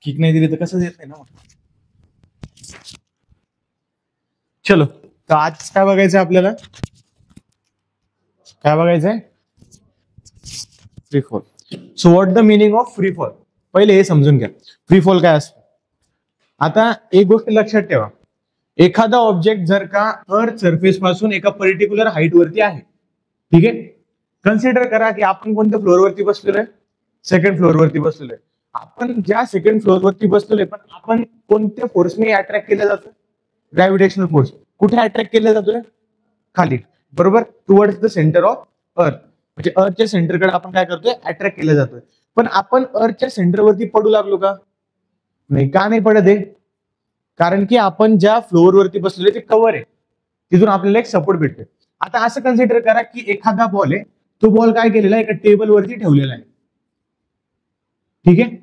Kick नाही दिली तर कसं देत नाही ना. चलो, तर आज काय बघायचंय आपल्याला, काय बघायचंय, free fall. So what the meaning of free fall, पहिले हे समजून घ्या फ्री फॉल काय असतं. आता एक गोष्ट लक्षात ठेवा, एखादा ऑब्जेक्ट जर का अर्थ सरफेस पासून एका पर्टिक्युलर हाईट वरती आहे, ठीक आहे, कन्सिडर करा की आपण कोणत्या फ्लोअरवरती बसलेलो आहे, सेकंड फ्लोअरवरती बसलेलो आहे. आपण ज्या सेकंड फ्लोअरवरती बसलेलो आहे, पण आपण कोणत्या फोर्सने अट्रॅक्ट केलं जातं, ग्रॅव्हिटेशनल फोर्स. कुठे अट्रॅक्ट केलं जातोय, खाली, बरोबर, towards the centre of earth. म्हणजे अर्थच्या सेंटरकडे आपण काय करतोय, अट्रॅक्ट केलं जातोय. पण आपण अर्थच्या सेंटरवरती पडू लागलो का, नाही. का नाही पडत आहे, कारण की आपण ज्या फ्लोअरवरती बसलेलो ते कव्हर आहे, तिथून आपल्याला एक सपोर्ट भेटतोय. आता असं कन्सिडर करा की एखादा बॉल आहे, तो बॉल काय केलेला आहे, एका टेबलवरती ठेवलेला आहे, ठीक आहे,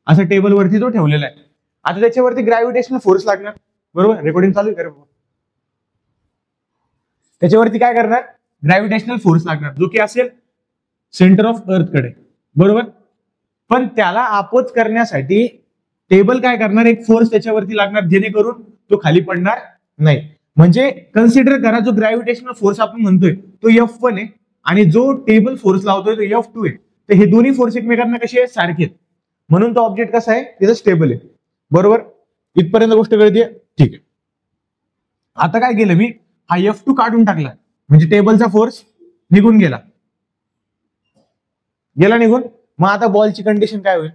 असं टेबलवरती तो ठेवलेला आहे. आता त्याच्यावरती ग्रॅव्हिटेशनल फोर्स लागणार, बरोबर, रेकॉर्डिंग चालू आहे, त्याच्यावरती काय करणार, ग्रॅव्हिटेशनल फोर्स लागणार, जो की असेल सेंटर ऑफ अर्थ कडे, बरोबर. पण त्याला अपोज करण्यासाठी टेबल काय करणार, एक फोर्स त्याच्यावरती लागणार, जेणेकरून तो खाली पडणार नाही. म्हणजे कन्सिडर करा, जो ग्रॅव्हिटेशनल फोर्स आपण म्हणतोय तो F1 आहे, आणि जो टेबल फोर्स लावतोय तो F2 आहे. तर हे दोन्ही फोर्स एकमेकांना कसे आहेत, सारखे आहेत. म्हणून तो ऑब्जेक्ट कसा आहे, तिथं स्टेबल आहे, बरोबर. इथपर्यंत गोष्ट कळते, ठीक आहे. आता काय केलं मी, हा F2 काढून टाकला, म्हणजे टेबलचा फोर्स निघून गेला निघून. मग आता बॉलची कंडिशन काय होईल,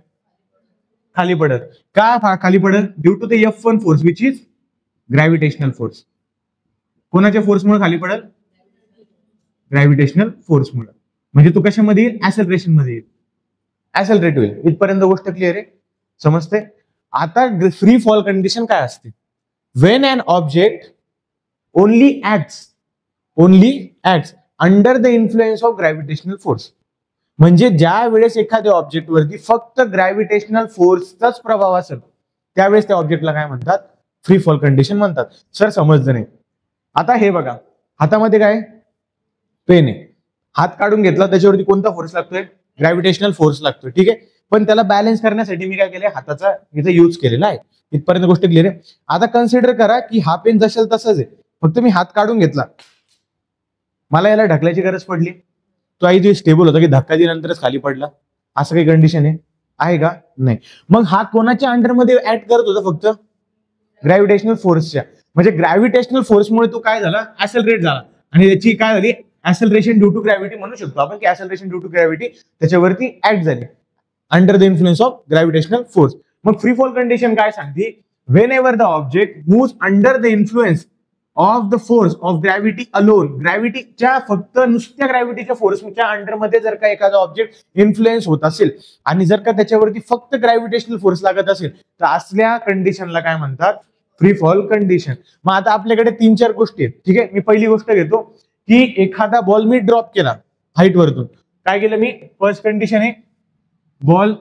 खाली पडत. का खाली पडत, due to the F1 force which is gravitational force. कोणाच्या फोर्समुळे खाली पडत, ग्रॅव्हिटेशनल फोर्समुळे. म्हणजे तो कशामध्ये येईल, ऍसेलरेशन मध्ये येईल, ऍसेलरेट होईल. इथपर्यंत गोष्ट क्लिअर आहे, समजते. आता फ्री फॉल कंडिशन काय असते, when an object only acts under the influence of gravitational force. म्हणजे ज्या वेळेस एखाद्या ऑब्जेक्ट वरती फक्त ग्रॅव्हिटेशनल फोर्सचाच प्रभाव असेल, त्यावेळेस त्या ऑब्जेक्टला काय म्हणतात, फ्री फॉल कंडिशन म्हणतात. सर समजलं नाही. आता हे बघा, हातामध्ये काय, पेन आहे, हात काढून घेतला, त्याच्यावरती कोणता फोर्स लागतोय, ग्रॅव्हिटेशनल फोर्स लागतोय, ठीक आहे. पण त्याला बॅलन्स करण्यासाठी मी काय केलंय, हाताचा इथे यूज केलेला आहे. इथपर्यंत गोष्ट क्लिअर आहे. आता कन्सिडर करा की हा पेन जसेल तसाच आहे, फक्त मी हात काढून घेतला, मला याला ढकलायची गरज पडली, तो आधी स्टेबल होता की धक्का दिल्यानंतरच खाली पडला, असं काही कंडिशन आहे का, नाही. मग हा कोणाच्या अंडरमध्ये ऍक्ट करत होता, फक्त ग्रॅव्हिटेशनल फोर्सच्या. म्हणजे ग्रॅव्हिटेशनल फोर्समुळे तो काय झाला, ऍसेलरेट झाला, आणि त्याची काय झाली, ऍसेलरेशन ड्यू टू ग्रॅव्हिटी म्हणू शकतो आपण, की ऍसेलरेशन ड्यू टू ग्रॅव्हिटी त्याच्यावरती ऍक्ट झाली, under the influence of gravitational force. मग फ्री फॉल कंडिशन काय सांगते, whenever the object moves under the influence of the force of gravity alone, ग्रॅव्हिटीच्या फक्त नुसत्या ग्रॅव्हिटीच्या फोर्सच्या अंडरमध्ये जर का एखादा ऑब्जेक्ट इन्फ्लुएन्स होत असेल, आणि जर का त्याच्यावरती फक्त ग्रॅव्हिटेशनल फोर्स लागत असेल, तर असल्या कंडिशनला काय म्हणतात, फ्री फॉल कंडिशन. मग आता आपल्याकडे 3-4 गोष्टी आहेत, ठीक आहे. मी पहिली गोष्ट घेतो की एखादा बॉल मी ड्रॉप केला हाईट वरतून. काय केलं मी, फर्स्ट कंडिशन आहे, बॉल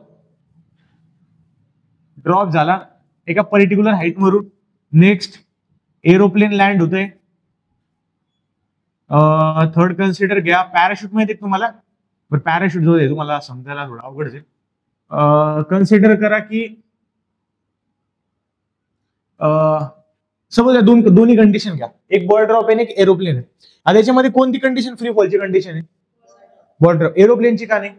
ड्रॉप झाला एका पर्टिक्युलर हाईट वरून. नेक्स्ट, एरोप्लेन लँड होतोय. थर्ड कन्सिडर घ्या, पॅराशूट माहिती आहे तुम्हाला, पण पॅराशूट जो आहे तुम्हाला समजायला थोडं अवघड आहे. कन्सिडर करा की सपोज दोन्ही कंडिशन घ्या, एक बॉल ड्रॉप आहे, एक एरोप्लेन आहे. आता याच्यामध्ये कोणती कंडिशन फ्री फॉलची कंडिशन आहे, बॉल ड्रॉप. एरोप्लेनची का नाही,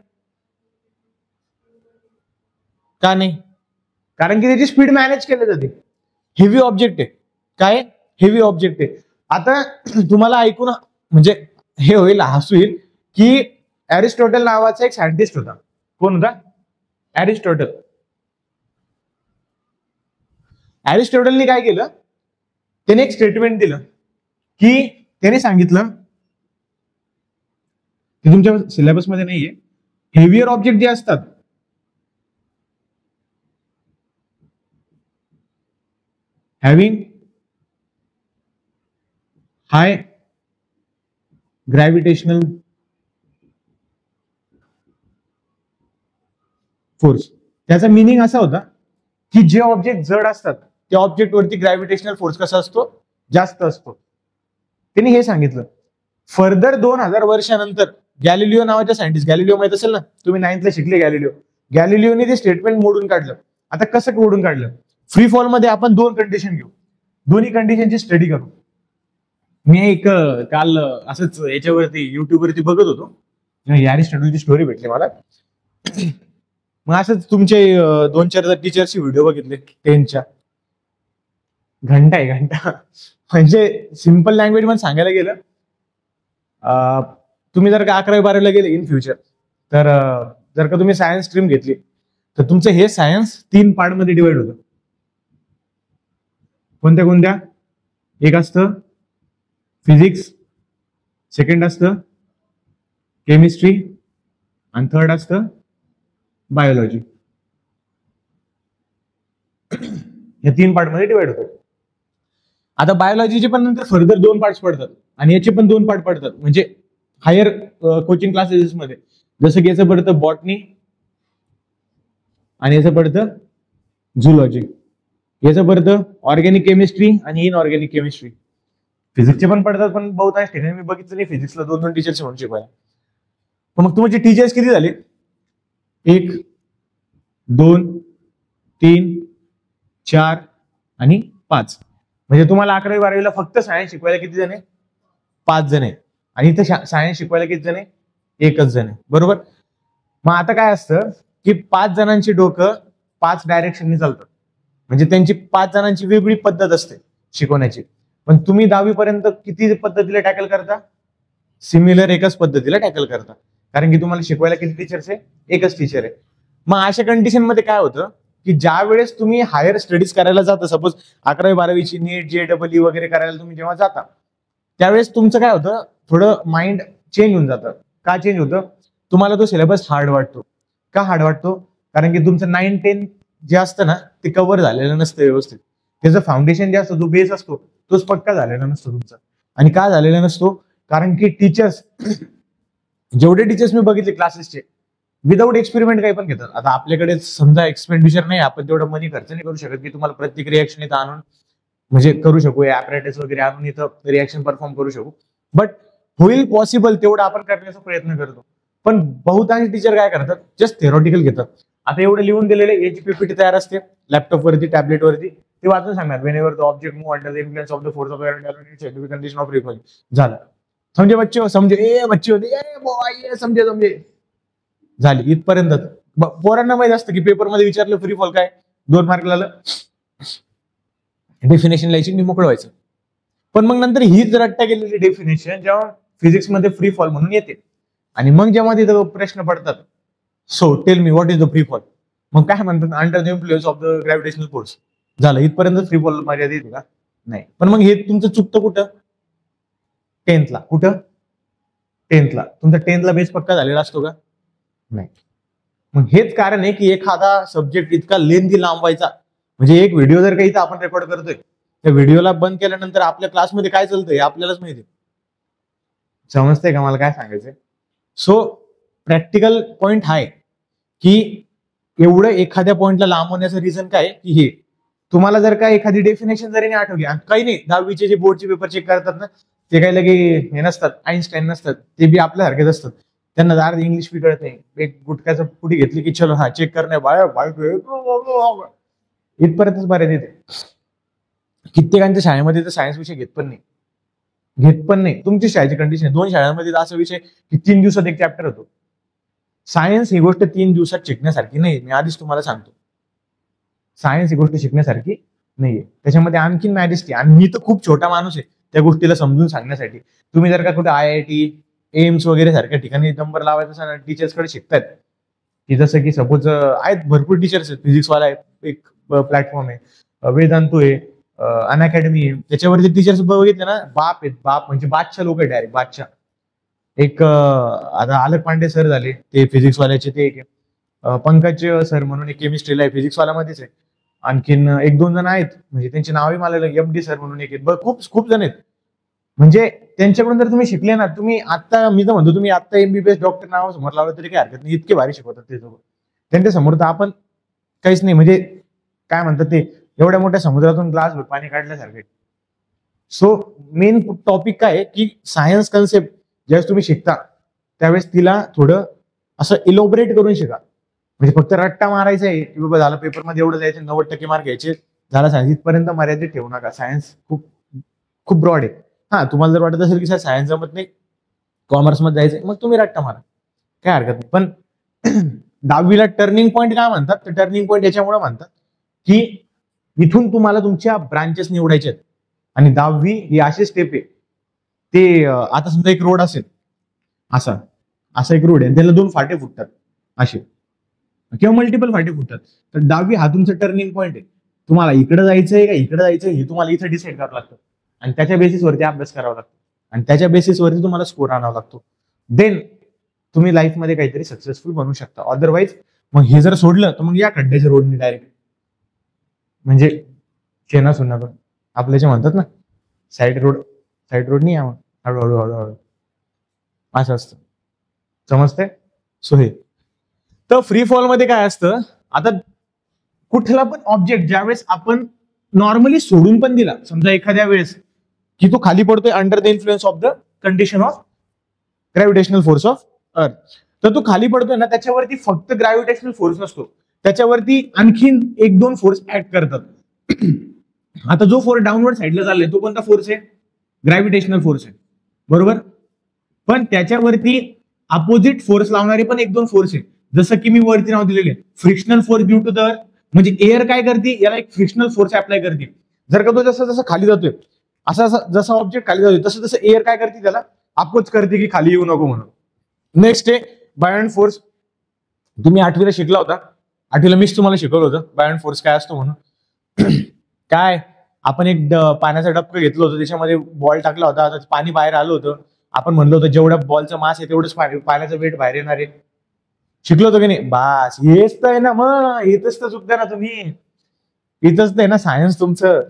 कारण की त्याची स्पीड मॅनेज केली जाते. हेवी ऑब्जेक्ट आहे, काय हेवी ऑब्जेक्ट आहे. आता तुम्हाला ऐकून म्हणजे हे होईल, हसू येईल, की अरिस्टॉटल नावाचा एक सायंटिस्ट होता. कोण होता, अरिस्टॉटल. अरिस्टॉटलने काय केलं, त्याने एक स्टेटमेंट दिलं, की त्याने सांगितलं, की तुमच्या सिलेबसमध्ये नाहीये, हेवियर ऑब्जेक्ट जे असतात, हॅव्हिंग हाय ग्रॅव्हिटेशनल फोर्स, त्याचा मिनिंग असा होता की जे ऑब्जेक्ट जड असतात त्या ऑब्जेक्ट वरती ग्रॅव्हिटेशनल फोर्स कसा असतो, जास्त असतो. त्यांनी हे सांगितलं. फर्दर 2000 वर्षानंतर गॅलिलिओ नावाच्या सायंटिस्ट, गॅलिलिओ माहित असेल ना, तुम्ही 9th ला शिकले गॅलिलिओ. गॅलिलिओने ते स्टेटमेंट मोडून काढलं आता कसं ओढून काढलं? फ्री फॉल मध्ये आपण 2 कंडिशन घेऊ, दोन्ही कंडिशनची स्टडी करू. मी एक काल असंच याच्यावरती युट्यूबवरती बघत होतो, अरिस्टॉटलची स्टोरी भेटली मला. मग असंच तुमचे 2-4 टीचरचे व्हिडिओ बघितले 10च्या. घंटा म्हणजे सिम्पल लँग्वेज मध्ये सांगायला गेलं, तुम्ही जर का 11वी-12वीला गेले इन फ्युचर, तर जर का तुम्ही सायन्स स्ट्रीम घेतली तर तुमचं हे सायन्स 3 पार्ट मध्ये डिवाइड होतं. कोणत्या? एक असतं फिजिक्स, सेकंड असतं केमिस्ट्री, आणि थर्ड असतं बायोलॉजी. हे 3 पार्ट मध्ये डिवाइड होतं. आता बायोलॉजीचे पण नंतर फर्दर 2 पार्ट्स पडतात, आणि याचे पण 2 पार्ट पडतात, म्हणजे हायर कोचिंग क्लासेस मध्ये. जसं की याचं पडतं बॉटनी, आणि याचं पडतं झुलॉजी. याचं पडतं ऑर्गॅनिक केमिस्ट्री आणि इनऑर्गॅनिक केमिस्ट्री. फिजिक्सचे पण पडतात, पण बहुतांश ठिकाणी मी बघितलं नाही फिजिक्सला 2-2 टीचर्स म्हणून शिकवायला. मग तुमचे टीचर्स किती झाले? 1, 2, 3, 4 आणि 5. म्हणजे तुम्हाला 11वी-12वीला फक्त सायन्स शिकवायला किती जण आहे? 5 जण आहे. आणि इथे सायन्स शिकवायला किती जण आहे? 1च जण आहे, बरोबर. मग आता काय असतं की 5 जणांची डोकं 5 डायरेक्शननी चालतं, म्हणजे त्यांची 5 जणांची वेगळी पद्धत असते शिकवण्याची. पण तुम्ही 10वी पर्यंत किती पद्धतीला टॅकल करता? सिमिलर एकच पद्धतीला टॅकल करता, कारण की तुम्हाला शिकवायला किती टीचर्स आहे? एकच टीचर आहे. मग अशा कंडिशन मध्ये काय होतं की ज्या वेळेस तुम्ही हायर स्टडीज करायला जाता, सपोज 11वी-12वीची नीट, JEE वगैरे करायला तुम्ही जेव्हा जाता, त्यावेळेस तुमचं काय होतं, थोडं माइंड चेंज होऊन जातं. का चेंज होतं? तुम्हाला तो सिलेबस हार्ड वाटतो. का हार्ड वाटतो? कारण की तुमचं 9-10 जे असतं ना, ते कव्हर झालेलं नसतं व्यवस्थित. त्याचं फाउंडेशन जे असतं, जो बेस असतो, तोच पक्का झालेला नसतो तुमचा. आणि का झालेला नसतो? कारण की टीचर्स, जेवढे टीचर्स मी बघितले क्लासेसचे, विदाऊट एक्सपेरिमेंट काही पण घेतात. आता आपल्याकडे समजा एक्सपेंडिचर नाही, आपण तेवढं मनी खर्च नाही करू शकत की तुम्हाला प्रत्येक रिएक्शन इथं आणून म्हणजे करू शकू, ऍपरेटस वगैरे आणून इथं रिएक्शन परफॉर्म करू शकू. बट होईल पॉसिबल तेवढं आपण करण्याचा प्रयत्न करतो. पण बहुतांश टीचर काय करतात? जस्ट थेरॉटिकल घेतात. आता एवढं लिहून दिलेले याची PPT तयार असते लॅपटॉप वरती, टॅबलेट वरती, ते वाचून सांगणार whenever the object move under the influence of the force of scientific condition of recoil. झालं. समजे बच्चे बच्चे होते, समजे झाली इथपर्यंत. पोरांना माहित असतं की पेपरमध्ये विचारलं फ्री फॉल काय, 2 मार्क लागलं, डेफिनेशन लिहायची आणि मोकळं व्हायचं. पण मग नंतर हीच रट्टा गेलेली डेफिनेशन जेव्हा फिजिक्स मध्ये फ्री फॉल म्हणून येते, आणि मग जेव्हा तिथं प्रश्न पडतात, so tell me what is the free fall, मग काय म्हणतात? Under the influence of the gravitational force. झालं, इथपर्यंत फ्री फॉल मर्यादित का? नाही. पण मग हे तुमचं चुकतं कुठं? 10thला. कुठं? 10thला. तुमचा 10thला बेस पक्का झालेला असतो का? नाही. मग हेच कारण आहे की एखादा सब्जेक्ट इतका लेंथी लांबवायचा, म्हणजे एक व्हिडिओ जर काही आपण रेकॉर्ड करतोय, त्या व्हिडिओला बंद केल्यानंतर आपल्या क्लासमध्ये काय चालतंय आपल्यालाच माहिती. समजतंय का मला काय सांगायचंय? सो प्रॅक्टिकल पॉइंट हा आहे की एवढं एखाद्या पॉइंटला लांबवण्याचं रिझन काय की हे तुम्हाला जर का एखादी डेफिनेशन जरी नाही आठवली, आणि काही नाही, 10वीचे जे बोर्डचे पेपर चेक करतात ना, ते काही लगे हे नसतात, आईन्स्टाईन नसतात, ते बी आपल्यासारखेच असतात. त्यांना जर इंग्लिश बी कळत नाही, एक गुटख्याचं पुढी घेतली की चलो हा चेक करणे बाय इथपर्यंतच बऱ्याच येते. कित्येकांच्या शाळेमध्ये तर सायन्स विषय घेत पण नाही. तुमची शाळेची कंडिशन आहे. 2 शाळांमध्ये असा विषय की 3 दिवसात एक चॅप्टर होतो. सायन्स ही गोष्ट 3 दिवसात शिकण्यासारखी नाही. मी आधीच तुम्हाला सांगतो, सायन्स ही गोष्ट शिकण्यासारखी नाहीये. त्याच्यामध्ये आणखीन मॅजेस्टी, आणि मी तर खूप छोटा माणूस आहे त्या गोष्टीला समजून सांगण्यासाठी. तुम्ही जर का कुठे IIT, एम्स वगैरे सारख्या ठिकाणी नंबर लावायचा टीचर्सकडे शिकतायत, की जसं की सपोज आहेत भरपूर टीचर्स आहेत, फिजिक्सवाला आहे, एक प्लॅटफॉर्म आहे, वेदांतू आहे, अनअकॅडमी आहे, त्याच्यावरती टीचर्स बघितले ना, बाप आहेत, बाप म्हणजे बादशाह लोक आहे, डायरेक्ट बादशाह. एक आता अलक पांडे सर झाले ते फिजिक्सवाल्याचे, ते एक पंकज सर म्हणून एक केमिस्ट्रीला आहे, फिजिक्सवाल्यामध्येच आहे. आणखीन 1-2 जण आहेत, म्हणजे त्यांची नावही मला MD सर म्हणून एक आहेत, खूप जण आहेत. म्हणजे त्यांच्याकडून जर तुम्ही शिकले ना, तुम्ही आता, मी तर म्हणतो तुम्ही आता MBBS डॉक्टर नाव समोर लावलं तरी काही हरकत नाही, इतके भारी शिकवतात ते लोक. त्यांच्या समोर तर आपण काहीच नाही, म्हणजे काय म्हणतात ते, एवढ्या मोठ्या समुद्रातून ग्लास पाणी काढल्यासारखे. सो मेन टॉपिक काय आहे की सायन्स कन्सेप्ट ज्यावेळेस तुम्ही शिकता त्यावेळेस तिला थोडं असं इलोबरेट करून शिका. म्हणजे फक्त रट्टा मारायचा आहे की बाबा झालं पेपरमध्ये एवढं जायचं 90% मार्क घ्यायचे झाला सायन्स, इथपर्यंत मर्यादित ठेवू नका. सायन्स खूप खूप ब्रॉड आहे. हा, तुम्हाला जर वाटत असेल की सर सायन्स जमत नाही, कॉमर्समध्ये जायचंय, मग तुम्ही रट्टा मारा, काय हरकत नाही. पण 10वीला टर्निंग पॉईंट काय म्हणतात, तर टर्निंग पॉईंट याच्यामुळे म्हणतात की इथून तुम्हाला तुमच्या ब्रांचेस निवडायचे आहेत. आणि 10वी ही अशी स्टेप आहे, ते आता समजा एक रोड असेल, असा असा एक रोड आहे, त्याला 2 फाटे फुटतात असे, किंवा मल्टिपल फाटे फुटतात. तर 10वी हा तुमचा टर्निंग पॉईंट आहे. तुम्हाला इकडे जायचंय का इकडे जायचंय हे तुम्हाला इथे डिसाईड करावं लागतं, आणि त्याच्या बेसिसवरती अभ्यास करावा लागतो, आणि त्याच्या बेसिसवरती तुम्हाला स्कोर आणावा लागतो. देन तुम्ही लाईफमध्ये काहीतरी सक्सेसफुल बनवू शकता. अदरवाईज मग हे जर सोडलं तर मग या खड्ड्याच्या रोडने डायरेक्ट, म्हणजे शेणा सुना पण आपल्या जे म्हणतात ना, साईड रोड नाही यावं, हळूहळू हळूहळू असं असतं. समजतंय? सो हे तर फ्री फॉल मध्ये काय असतं, आता कुठला पण ऑब्जेक्ट ज्यावेळेस आपण नॉर्मली सोडून पण दिला, समजा एखाद्या वेळेस की तो खाली पडतोय under the influence of the condition of gravitational force of earth, तर तो खाली पडतोय ना, त्याच्यावरती फक्त ग्रॅव्हिटेशनल फोर्स नसतो, त्याच्यावरती आणखीन 1-2 फोर्स ऍक्ट करतात. आता जो फोर्स डाऊनवर्ड साईडला चाललाय तो कोणता फोर्स आहे? ग्रॅव्हिटेशनल फोर्स आहे, बरोबर. पण त्याच्यावरती अपोजिट फोर्स लावणारे पण 1-2 फोर्स आहे. जसं की मी वरती नाव दिलेले frictional force due to the earth, म्हणजे एअर काय करते, याला एक फ्रिक्शनल फोर्स अप्लाय करते. जर का तो जसं जसं खाली जातोय, असा जसा ऑब्जेक्ट खाली जातोय, तसं तसं एअर काय करते, त्याला अपोज करते की खाली येऊ नको म्हणून. नेक्स्ट आहे बायोंट फोर्स. तुम्ही 8वीला शिकला होता, 8वीला मीच तुम्हाला शिकवलं होतं बायोंट फोर्स काय असतो म्हणून. काय, आपण एक पाण्याचा डबकं घेतलं होतं, त्याच्यामध्ये बॉल टाकला होता, आता पाणी बाहेर आलं होतं. आपण म्हणलो होतं जेवढं बॉलचं मास आहे तेवढंच पाण्याचं वेट बाहेर येणार आहे. शिकलो होतो की नाही? बास, हेच तर आहे ना, मग इथंच तर चुकता ना तुम्ही, इथंच तर आहे ना सायन्स तुमचं.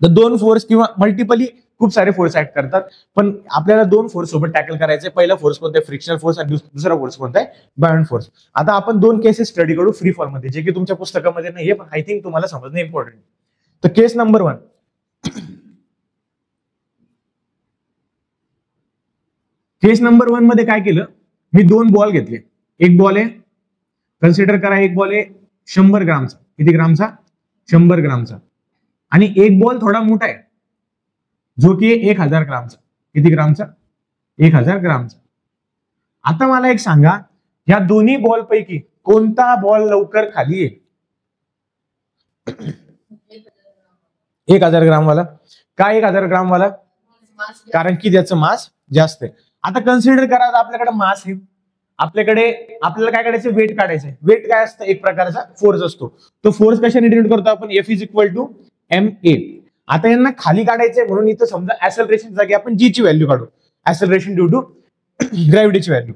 तर 2 फोर्स किंवा मल्टिपली खूप सारे फोर्स ऍक्ट करतात, पण आपल्याला 2 फोर्स सोबत टॅकल करायचे. पहिला फोर्स कोणता आहे? फ्रिक्शनल फोर्स, आणि दुसरा फोर्स कोणता आहे? बायोंट फोर्स. आता आपण 2 केसेस स्टडी करू फ्री फॉल मध्ये, जे की तुमच्या पुस्तकामध्ये नाहीये, पण आय थिंक तुम्हाला समजणं इम्पॉर्टंट. तर केस नंबर 1, केस नंबर 1 मध्ये काय केलं, मी 2 बॉल घेतले. एक बॉल आहे, कन्सिडर करा, एक बॉल आहे 100 ग्रामचा. किती ग्रामचा? 100 ग्रामचा. आणि एक बॉल थोडा मोठा आहे, जो की 1000 ग्रामचा. किती ग्रामचा? 1000 ग्रामचा. आता मला एक सांगा, या दोन्ही बॉल पैकी कोणता बॉल लवकर खाली आहे? 1000 ग्राम वाला. काय 1000 ग्राम वाला? कारण की त्याचं मास जास्त आहे. आता कन्सिडर करा, आपल्याकडे मास आहे, आपल्याला काय काढायचं? वेट काढायचंय. वेट काय असतं? एक प्रकारचा फोर्स असतो. तो फोर्स कशाने डिनोट करतो आपण? F is equal to ma. आता यांना खाली काढायचंय, म्हणून इथं समजा ऍक्सेलरेशन जागी आपण जी ची व्हॅल्यू काढू, ऍक्सेलरेशन ड्यू टू ग्रॅव्हिटीची व्हॅल्यू.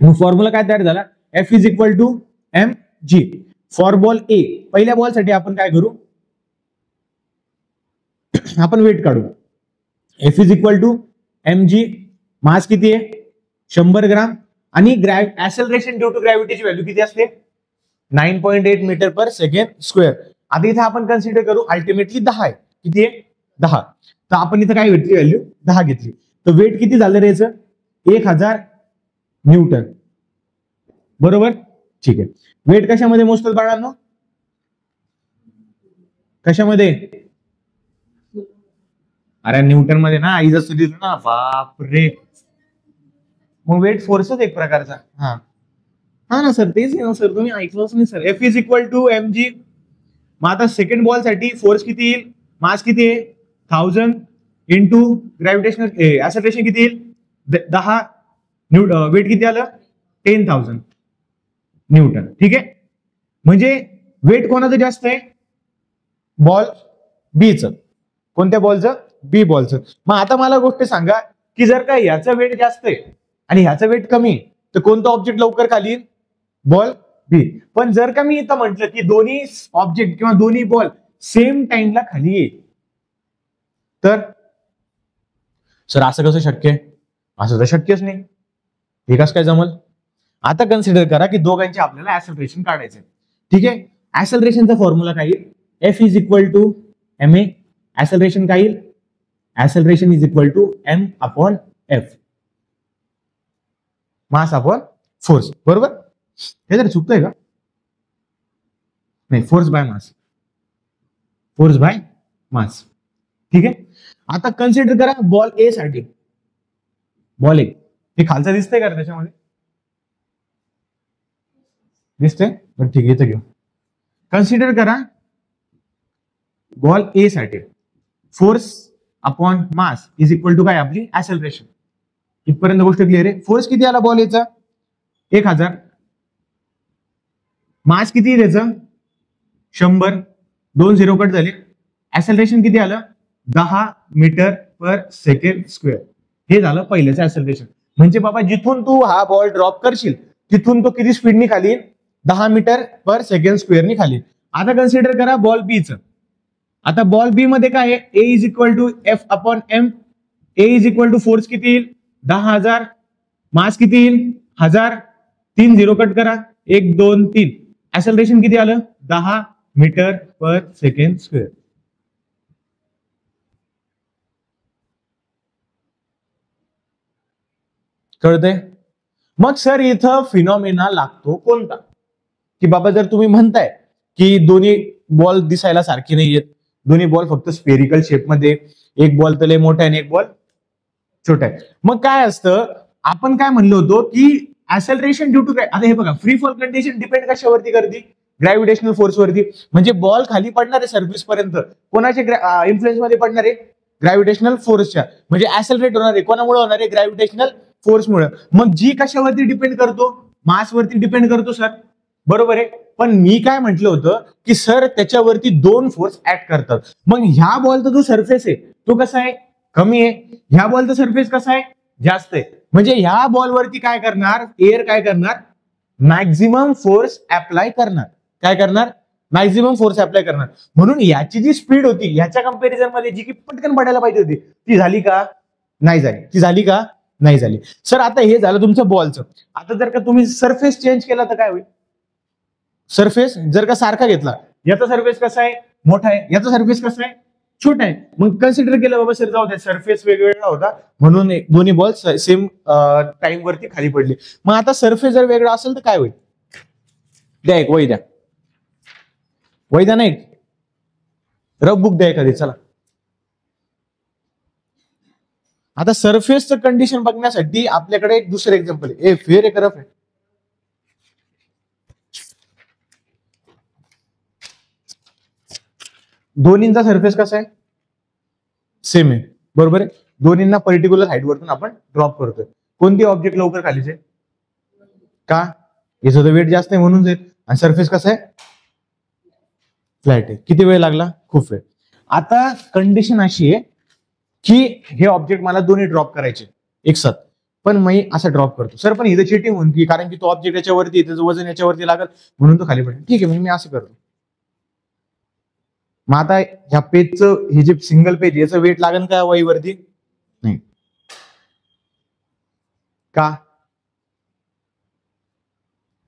मग फॉर्म्युला काय तयार झाला? F is equal to mg for ball A. पहिल्या बॉल साठी आपण काय करू? आपण वेट काढू. F is equal to mg, mass किती आहे? 100 ग्राम, आणि ऍक्सेलरेशन ड्यू टू ग्रॅव्हिटीची व्हॅल्यू किती असते? 9.8 मीटर पर सेकंड स्क्वेअर. आता इथे आपण कन्सिडर करू अल्टिमेटली 10 आहे. किती आहे? 10. तर आपण इथे काय घेतली व्हॅल्यू? 10 घेतली. तर वेट किती झालं रे याचं? 1000 न्यूटन, बरोबर. ठीक आहे. वेट कशामध्ये मोजतात बाळांनो? कशामध्ये? अरे न्यूटन मध्ये ना, आई जसं दिलं ना, बापरे. मग वेट फोर्सच एक प्रकारचा. हा हा ना सर, तेच आहे ना सर, तुम्ही ऐकलंच नाही sir. F is equal to mg. मग आता सेकंड बॉल साठी फोर्स किती येईल? मास किती आहे? 1000 इंटू ग्रॅव्हिटेशनल ऍक्सेलरेशन किती येईल? 10. वेट किती आलं? 10,000 न्यूटन. ठीक आहे. म्हणजे वेट कोणाचं जास्त आहे? बॉल बीचं. कोणत्या बॉलचं? बी बॉलचं. मग आता मला गोष्ट सांगा की जर का ह्याचा वेट जास्त आहे आणि ह्याचा वेट कमी, तर कोणता ऑब्जेक्ट लवकर खाली येईल? बॉल बी. पण जर का मी इथं म्हटलं की दोन्ही ऑब्जेक्ट किंवा दोन्ही बॉल सेम टाइमला खाली येईल, तर सर असं कसं शक्य आहे? असं तर शक्यच नाही. हे कसं काय जमल? आता कन्सिडर करा की दोघांचे आपल्याला ऍक्सेलरेशन काढायचे. ठीक आहे. ऍक्सेलरेशनचा फॉर्म्युला काय येईल? F is equal to ma. Acceleration काय येईल? Acceleration is equal to m upon f, mass upon force, बरोबर. हे जर चुकतंय का? नाही, force by mass, force by mass. ठीक आहे. आता कन्सिडर करा बॉल ए साठी. बॉल ए हे खालचं दिसतंय का त्याच्यामध्ये? दिसतंय? पण ठीक आहे, इथं घेऊ. कन्सिडर करा बॉल ए साठी force upon mass is equal to काय आपली ऍक्सेलरेशन. इथपर्यंत गोष्ट क्लिअर आहे. फोर्स किती आला बॉल एचा? 1000. मास किती आहे त्याचं? 100. 2 0 कट झाले. ऍक्सेलरेशन किती आलं? 10 मीटर पर सेकंड स्क्वेअर. हे झालं पहिल्याचं ऍक्सेलरेशन. म्हणजे बाबा जिथून तू हा बॉल ड्रॉप करशील तिथून तो किती स्पीडनी खाली? 10 मीटर पर सेकंड स्क्वेअरनी खाली. आता कन्सिडर करा बॉल बी चं. आता बॉल बी मध्ये काय आहे? A is equal to F upon M. A is equal to force किती येईल? 10,000. मास किती येईल? 1000. 3 0 कट करा. 1 2 3. ऍक्सेलरेशन किती आलं? 10 मीटर पर सेकंड स्क्वेअर. कळतंय? मग सर इथं फिनॉमिना लागतो कोणता? की बाबा जर तुम्ही म्हणताय की दोन्ही बॉल दिसायला सारखे नाहीयेत, दोन्ही बॉल फक्त स्पेरिकल शेपमध्ये, एक बॉल तर लय मोठा आहे आणि एक बॉल छोटा आहे, मग काय असतं? आपण काय म्हणलो होतो की ऍक्सेलरेशन ड्यू टू काय? आता हे बघा, फ्री फॉल कंडिशन डिपेंड कशावरती करते? ग्रॅव्हिटेशनल फोर्स वरती. म्हणजे बॉल खाली पडणार आहे सर्फेस पर्यंत, कोणाच्या इन्फ्लुएन्स मध्ये पडणार आहे? ग्रॅव्हिटेशनल फोर्सच्या. म्हणजे ऍक्सेलरेट होणार आहे, कोणामुळे होणार आहे? ग्रॅव्हिटेशनल फोर्समुळे. मग जी कशावरती डिपेंड करतो? मास वरती डिपेंड करतो सर, बरोबर आहे. पण मी काय म्हटलं होतं की सर त्याच्यावरती 2 फोर्स ऍक्ट करतात. मग ह्या बॉलचा जो सरफेस आहे तो कसा आहे? कमी आहे. ह्या बॉलचा सरफेस कसा आहे? जास्त आहे. म्हणजे ह्या बॉलवरती काय करणार? एअर काय करणार? मॅक्झिमम फोर्स अप्लाय करणार. काय करणार? मॅक्झिमम फोर्स अप्लाय करणार. म्हणून याची जी स्पीड होती ह्याच्या कंपॅरिझन मध्ये जी की पटकन पडायला पाहिजे होती ती झाली का? नाही झाली. ती झाली का? नाही झाली. सर आता हे झालं तुमचं बॉलचं. आता जर का तुम्ही सरफेस चेंज केला तर काय होईल? सरफेस जर का सारखा घेतला, याचा सरफेस कसा आहे? मोठा आहे. याचा सरफेस कसा आहे? छोटा आहे. मग कन्सिडर केलं बाबा सर जाऊ द्या, सरफेस वेगवेगळा होता म्हणून दोन्ही बॉल सेम टाइम वरती खाली पडले. मग आता सरफेस जर वेगळा असेल तर काय होईल? द्या एक वही द्या. वही द्या नाही, रफ बुक द्या एखादी. चला आता सरफेसचं कंडिशन बघण्यासाठी आपल्याकडे एक दुसरं एक्झाम्पल आहे. फेअर एक रफ आहे. दोन्हींचा सरफेस कसा आहे? सेम आहे, बरोबर आहे. दोन्हींना पर्टिक्युलर हाईट वरतून आपण ड्रॉप करतोय. कोणती ऑब्जेक्ट लवकर खाली जाईल? का? याचं तर वेट जास्त आहे म्हणून जाईल. आणि सरफेस कसा आहे? फ्लॅट आहे. किती वेळ लागला? खूप वेळ. आता कंडिशन अशी आहे की हे ऑब्जेक्ट मला दोन्ही ड्रॉप करायचे एक साथ, पण मी असं ड्रॉप करतो. सर पण इथं चिटिंग होऊन की, कारण की तो ऑब्जेक्ट याच्यावरती, त्याचं वजन याच्यावरती लागल म्हणून तो खाली पडेल. ठीक आहे, मग मी असं करतो. मग आता ह्या पेजचं, हे जे सिंगल पेज याचं वेट लागेल का वहीवरती? नाही. का?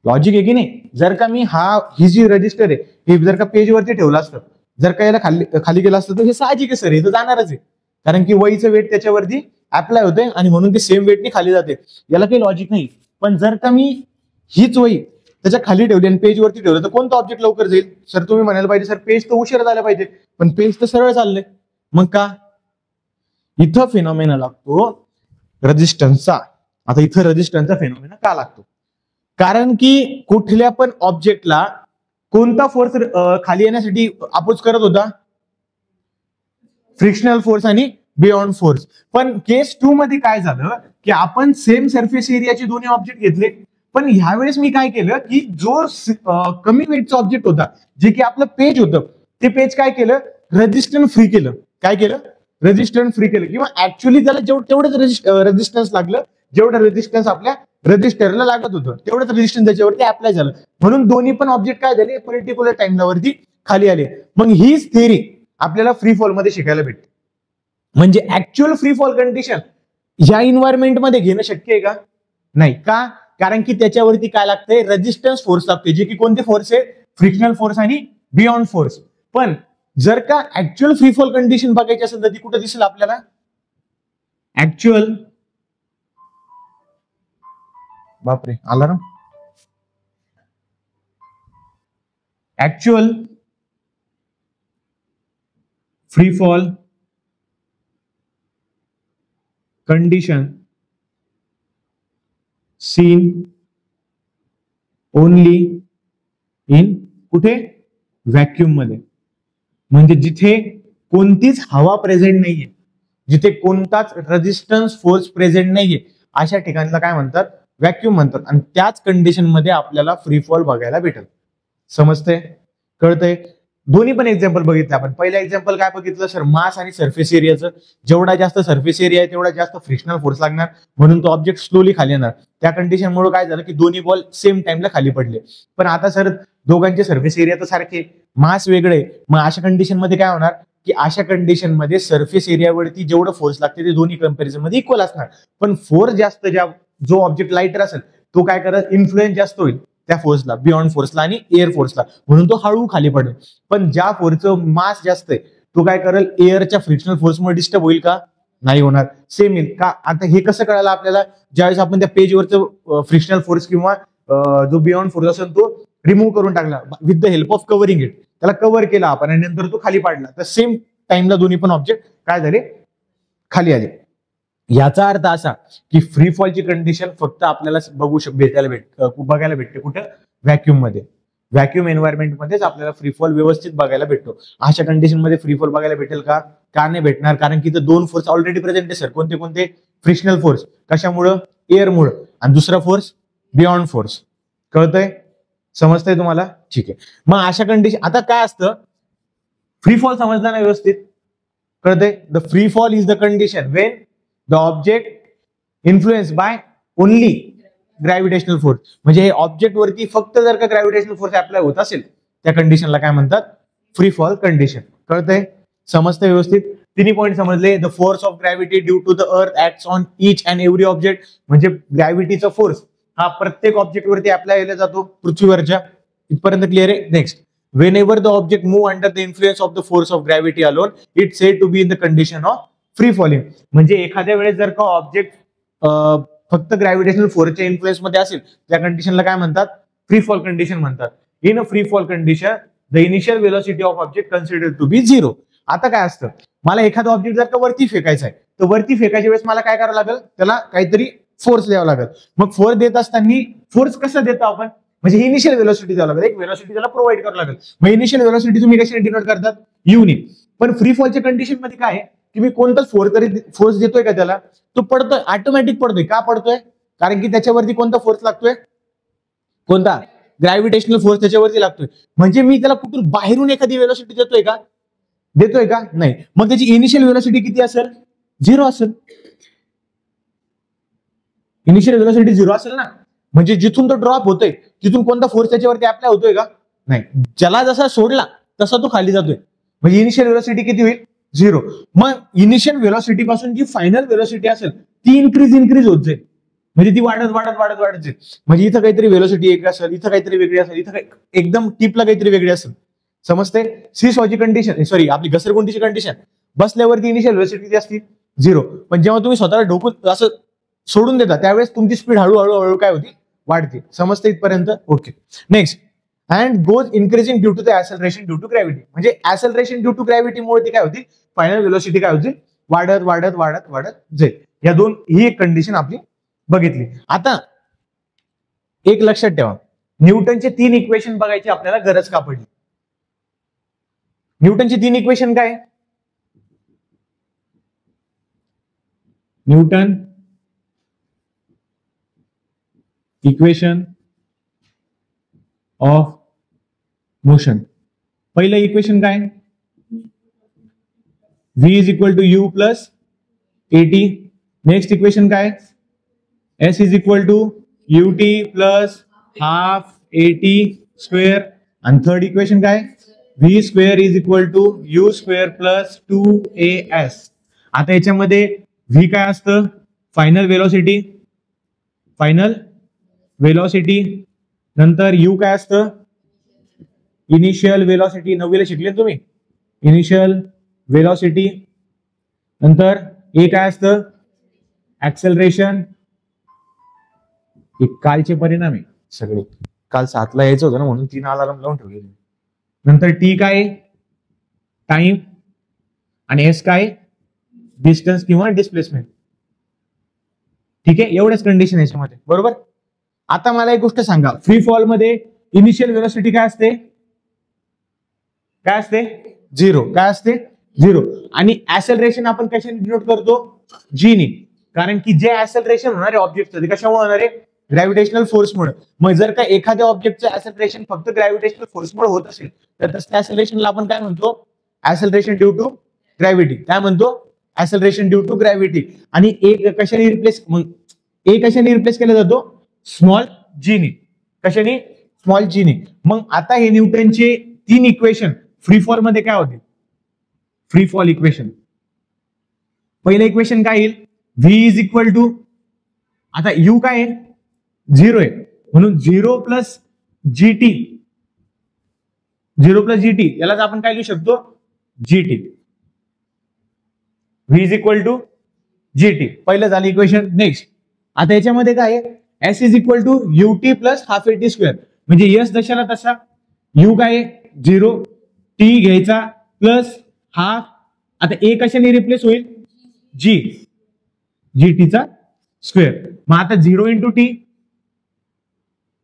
लॉजिक आहे की नाही? जर का मी ही जी रजिस्टर आहे हे जर का पेजवरती ठेवलं असतं, जर का याला खाली केलं असतं तर हे साहजिक आहे सर, हे तर जाणारच आहे. कारण की वहीचं वेट त्याच्यावरती अप्लाय होते आणि म्हणून ते सेम वेटनी खाली जाते. याला काही लॉजिक नाही. पण जर का मी हीच वही त्याच्या खाली ठेवली आणि पेजवरती ठेवलं तर कोणतं ऑब्जेक्ट लवकर जाईल? सर तुम्ही म्हणायला पाहिजे सर पेज तर उशिरा झाला पाहिजे, पण पेज तर सरळ चाललंय. मग का? इथं फिनॉमिना लागतो रेझिस्टन्सचा. आता इथं रेझिस्टन्सचा फिनॉमिना का लागतो? कारण की कुठल्या पण ऑब्जेक्टला कोणता फोर्स खाली येण्यासाठी अपोज करत होता? फ्रिक्शनल फोर्स आणि बियॉन्ड फोर्स. पण केस 2 मध्ये काय झालं की आपण सेम सरफेस एरियाचे दोन्ही ऑब्जेक्ट घेतले, पण ह्यावेळेस मी काय केलं की जो कमी वेटचा ऑब्जेक्ट होता, जे की आपलं पेज होतं, ते पेज काय केलं? रेझिस्टन्स फ्री केलं. काय केलं? रेझिस्टन्स फ्री केलं. किंवा ऍक्च्युअली त्याला तेवढंच रेझिस्टन्स लागलं जेवढं रेझिस्टन्स आपल्या रजिस्टरला लागत होतं, तेवढंच रेझिस्टन्स त्याच्यावरती अप्लाय झालं. म्हणून दोन्ही पण ऑब्जेक्ट काय झाले? पर्टिक्युलर टाइमला वरती खाली आले. मग हीच थिअरी आपल्याला फ्री फॉल मध्ये शिकायला भेटते. म्हणजे ऍक्च्युअल फ्री फॉल कंडिशन या इन्व्हायरमेंट मध्ये घेणं शक्य आहे का? नाही. का? कारण की त्याच्यावरती काय लागतंय? रेझिस्टन्स फोर्स लागते, जे की कोणते फोर्स आहे? फ्रिक्शनल फोर्स आणि बियॉन्ड फोर्स. पण जर का ऍक्च्युअल फ्री फॉल कंडिशन बघायची असेल तर ती कुठे दिसेल आपल्याला? ऍक्च्युअल, बापरे alarm, actual free fall condition seen only in कुठे व्हॅक्यूम मध्ये, म्हणजे जिथे कोणतीच हवा प्रेझेंट नाहीये, जिथे कोणताच रेझिस्टन्स फोर्स प्रेझेंट नाहीये, अशा ठिकाणला काय म्हणतात, व्हॅक्यूम म्हणतात. आणि त्याच कंडिशन मध्ये आपल्याला फ्री फॉल बघायला भेटेल. समजते, कळतंय? दोन्ही पण एक्झाम्पल बघितलं आपण. पहिला एक्झाम्पल काय बघितलं सर, मास आणि सरफेस एरियाचं. जेवढा जास्त सरफेस एरिया आहे तेवढा जास्त फ्रिक्शनल फोर्स लागणार, म्हणून तो ऑब्जेक्ट स्लोली खाली येणार. त्या कंडिशनमुळे काय झालं की दोन्ही बॉल सेम टाइमला खाली पडले. पण आता सर दोघांचे सरफेस एरिया तर सारखे, मास वेगळे, मग अशा कंडिशन मध्ये काय होणार की अशा कंडिशन मध्ये सरफेस एरियावरती जेवढं फोर्स लागते ते दोन्ही कंपॅरिझन मध्ये इक्वल असणार. पण फोर्स जास्त, जो ऑब्जेक्ट लाईटर असेल तो काय करत, इन्फ्लुएन्स जास्त होईल त्या फोर्सला, बियॉन्ड फोर्सला आणि एअर फोर्सला, म्हणून तो हळू खाली पडेल. पण ज्या फोर्सचं मास जास्त आहे तो काय करेल, एअरच्या फ्रिक्शनल फोर्समुळे डिस्टर्ब होईल का, नाही होणार. सेम येईल का. आता हे कसं कळालं आपल्याला, ज्यावेळेस आपण त्या पेजवरचं फ्रिक्शनल फोर्स किंवा जो बियॉन्ड फोर्स असेल तो रिमूव्ह करून टाकला with the help of covering it, त्याला कव्हर केला आपण आणि नंतर तो खाली पाडला, तर सेम टाइमला दोन्ही पण ऑब्जेक्ट काय झाले, खाली आले. याचा अर्थ असा की फ्री फॉलची कंडिशन फक्त आपल्याला बघायला भेटते कुठं, व्हॅक्यूम मध्ये. व्हॅक्यूम एन्व्हायरमेंट मध्येच आपल्याला फ्री फॉल व्यवस्थित बघायला भेटतो. अशा कंडिशन मध्ये फ्री फॉल बघायला भेटेल का, का नाही भेटणार, कारण की इथं दोन फोर्स ऑलरेडी प्रेझेंट आहे सर. कोणते कोणते, फ्रिक्शनल फोर्स कशामुळं, एअरमुळं, आणि दुसरा फोर्स बियॉन्ड फोर्स. कळतंय, समजतंय तुम्हाला, ठीक आहे. मग अशा कंडिशन, आता काय असतं, फ्री फॉल समजला ना व्यवस्थित, कळतंय. The free fall is the condition Wien the object influence by only gravitational force. म्हणजे हे ऑब्जेक्ट वरती फक्त जर का ग्रॅव्हिटेशनल फोर्स अप्लाय होत असेल त्या कंडिशनला काय म्हणतात, फ्री फॉल कंडिशन. कळतंय, समजतंय व्यवस्थित. तिन्ही पॉईंट समजले. The force of gravity due to the earth acts on each and every object, म्हणजे ग्रॅव्हिटीचा फोर्स हा प्रत्येक ऑब्जेक्ट वरती अप्लाय केला जातो पृथ्वीवरच्या. इथपर्यंत क्लिअर आहे. Next, whenever the object move under the influence of the force of gravity alone, it's said to be in the condition of free falling. म्हणजे एखाद्या वेळेस जर का ऑब्जेक्ट फक्त ग्रॅव्हिटेशनल फोर्सच्या इन्फ्लुएन्स मध्ये असेल त्या कंडिशनला काय म्हणतात, फ्री फॉल कंडिशन म्हणतात. In a free fall condition the initial velocity of object considered to be 0. आता काय असतं, मला एखादा ऑब्जेक्ट जर का वरती फेकायचा आहे तर वरती फेकायच्या वेळेस मला काय करावं लागेल, त्याला काहीतरी फोर्स द्यावा लागेल. मग फोर्स देत असताना फोर्स कसा देतो आपण, म्हणजे इनिशियल वेलोसिटी द्यावं लागेल, एक वेलोसिटी त्याला प्रोव्हाइड करावं लागेल. मग इनिशियल वेलोसिटी तुम्ही कशाने डिनोट करतात, युनी. पण फ्री फॉलच्या कंडिशन मध्ये काय आहे की मी कोणताच फोर्स देतोय का त्याला, तो पडतोय, ऑटोमॅटिक पडतोय. का पडतोय, कारण की त्याच्यावरती कोणता फोर्स लागतोय, कोणता, ग्रॅव्हिटेशनल फोर्स त्याच्यावरती लागतोय. म्हणजे मी त्याला कुठून बाहेरून एखादी वेलोसिटी देतोय का, नाही. मग त्याची इनिशियल वेलोसिटी किती असेल, 0 असेल. इनिशियल वेलोसिटी 0 असेल ना, म्हणजे जिथून तो ड्रॉप होतोय तिथून कोणता फोर्स त्याच्यावरती अप्लाय होतोय का, नाही. ज्याला जसा सोडला तसा तो खाली जातोय, म्हणजे इनिशियल वेलोसिटी किती होईल, 0. मग इनिशियल वेलोसिटी पासून जी फायनल वेलोसिटी असेल ती इन्क्रीज होत जाईल, म्हणजे ती वाढत जाईल. म्हणजे इथं काहीतरी वेलोसिटी एक असेल, इथं काहीतरी वेगळी असेल, इथं एकदम टिपला काहीतरी वेगळी असेल. समजते. सीसॉची कंडिशन, सॉरी आपली घसरगुंडीची कंडिशन, बसल्यावरती इनिशियल वेलोसिटी किती असते, 0. पण जेव्हा तुम्ही स्वतःला ढोकून असं सोडून देता त्यावेळेस तुमची स्पीड हळूहळू काय होती, वाढते. समजते इथपर्यंत, okay. Next, and goes increasing due to the acceleration due to gravity. म्हणजे ऍक्सेलरेशन ड्यू टू ग्रॅव्हिटी मुळे ती काय होती, फायनल वेलोसिटी काय होती, वाढत जाईल. या दोन, ही एक कंडिशन आपली बघितली. आता एक लक्षात ठेवा, न्यूटनचे 3 इक्वेशन बघायची आपल्याला गरज का पडली. न्यूटनचे 3 इक्वेशन काय, न्यूटन इक्वेशन ऑफ मोशन. पहिलं इक्वेशन काय, v is equal to u plus a t. Next equation काय, s is equal to ut plus half a t square. आणि थर्ड इक्वेशन काय, v square is equal to u square plus 2as. आता याच्यामध्ये v काय असतं, final velocity, नंतर u काय असतं, इनिशियल वेलोसिटी. 9वीला शिकले तुम्ही, इनिशियल वेलोसिटी. नंतर a काय असतं, ऍक्सेलरेशन. हे कालचे परिणाम आहे सगळे. काल 7ला यायचं होतं ना, म्हणून 3 अलार्म लावून ठेवले. नंतर टी काय टाइम आणि एस काय डिस्टन्स किंवा डिस्प्लेसमेंट. ठीक आहे, एवढेच कंडिशन याच्यामध्ये. बरोबर. आता मला एक गोष्ट सांगा, फ्री फॉल मध्ये इनिशियल व्हेलॉसिटी काय असते? काय असते? 0. काय असते? 0. आणि ऍसेलरेशन आपण कशाने डिनोट करतो? जी ने. कारण की जे ऍसेलरेशन होणार आहे ऑब्जेक्टचं ते कशामुळे होणार आहे? ग्रॅव्हिटेशनल फोर्समुळे. मग जर का एखाद्या ऑब्जेक्टचं ऍसेलरेशन फक्त ग्रॅव्हिटेशनल फोर्समुळे होत असेल तर त्या ऍसेलरेशनला आपण काय म्हणतो? Acceleration due to gravity. काय म्हणतो? Acceleration due to gravity. आणि एक कशाने रिप्लेस, मग ए कशाने रिप्लेस केला जातो? स्मॉल जी ने. कशाने? स्मॉल जी ने. मग आता हे न्यूटनचे 3 इक्वेशन फ्री फॉल मध्ये काय होते? Free fall equation. पहिलं इक्वेशन काय येईल? व्ही इज इक्वल टू, आता यू काय आहे? 0 आहे, म्हणून 0 प्लस जीटी. 0 प्लस जीटी यालाच आपण काय लिहू शकतो? G t. V is equal to g t. पहिलं झालं इक्वेशन. नेक्स्ट आता याच्यामध्ये काय आहे? S is equal to u t plus half a t square. म्हणजे यस जशाला तसा. यू काय आहे? 0. टी घ्यायचा प्लस हाफ. आता ए कशाने रिप्लेस होईल? जी. जीटीचा स्क्वेअर. मग आता 0 इंटू टी.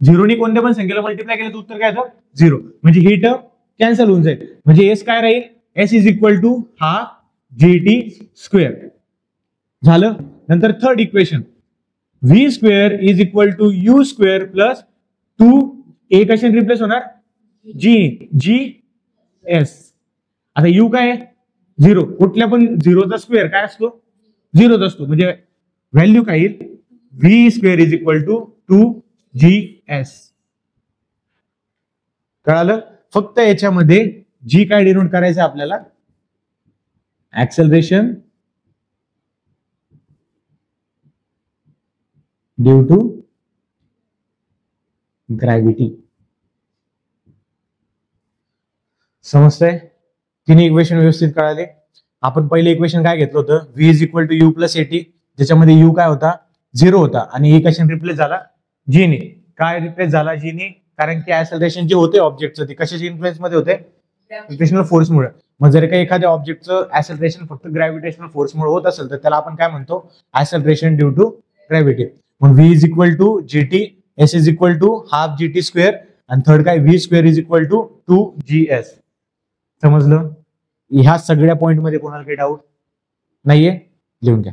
0 ने कोणत्या पण संख्येला मल्टिप्लाय केलं तर उत्तर काय येतं? 0. म्हणजे ही टर्म कॅन्सल होऊन जाईल. म्हणजे एस काय राहील? S is equal to half g t square. झालं. नंतर third equation, v square is equal to u square plus 2 a कशाने रिप्लेस होणार? जी. G S. आता यू काय आहे? 0. कुठल्या पण 0चा स्क्वेअर काय असतो? 0च असतो. म्हणजे व्हॅल्यू काय येईल? V square is equal to 2GS. कळालं? फक्त याच्यामध्ये जी काय डिनोट करायचं आपल्याला? Acceleration due to gravity. समजतंय? तिन्ही इक्वेशन व्यवस्थित कळाले. आपण पहिले इक्वेशन काय घेतलं होतं? V is equal to u plus a t, ज्याच्यामध्ये यू काय होता? 0 होता आणि ए कशाने रिप्लेस झाला? जी ने. काय रिप्लेस झाला? जी ने. कारण की ऍसेलरेशन जे होते ऑब्जेक्टचं ते कशाच्या इन्फ्लुएन्स मध्ये होते? ग्रॅव्हिटेशनल फोर्समुळे. मग जर का एखाद्या ऑब्जेक्टचं ऍसेलरेशन फक्त ग्रॅव्हिटेशनल फोर्समुळे होत असेल तर त्याला आपण काय म्हणतो? Acceleration due to gravity. मग v is equal to g t, s is equal to half g t square आणि थर्ड काय? V square is equal to 2GS. समजलं? ह्या सगळ्या पॉइंट मध्ये कोणाला काही डाऊट नाहीये? लिहून घ्या.